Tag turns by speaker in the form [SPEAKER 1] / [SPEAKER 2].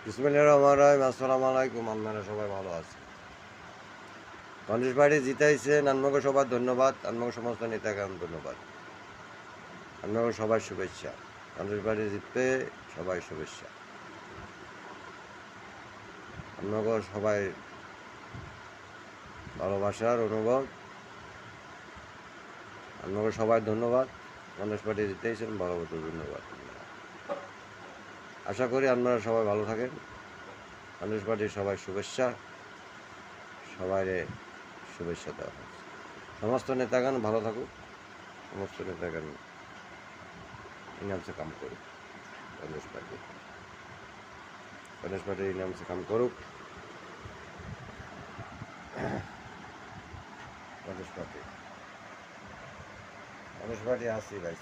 [SPEAKER 1] বিসমিল্লাহির রহমানির রহিম। আসসালামু আলাইকুম। আপনারা সবাই ভালো আছেন? কংগ্রেস পার্টি জিতাইছেন, আপনাকে সবার ধন্যবাদ। আপনাকে সমস্ত নেতাকে ধন্যবাদ। আপনাকে সবার শুভেচ্ছা। কংগ্রেস পার্টি জিতবে, সবাই শুভেচ্ছা। আপনাকে সবাই ভালোবাসার অনুভব। আপনাকে সবাই ধন্যবাদ। কংগ্রেস পার্টি জিতাইছেন, ভালো ধন্যবাদ। আশা করি আপনারা সবাই ভালো থাকেন। কংগ্রেস পার্টির সবাই শুভেচ্ছা, সবাই শুভেচ্ছা দেওয়া হচ্ছে। সমস্ত নেতাগান ভালো থাকুক, সমস্ত নেতাগান इनाम से काम करो। कॉंग्रेस पार्टी इनाम से काम करो। कॉंग्रेस पार्टी आसी भाई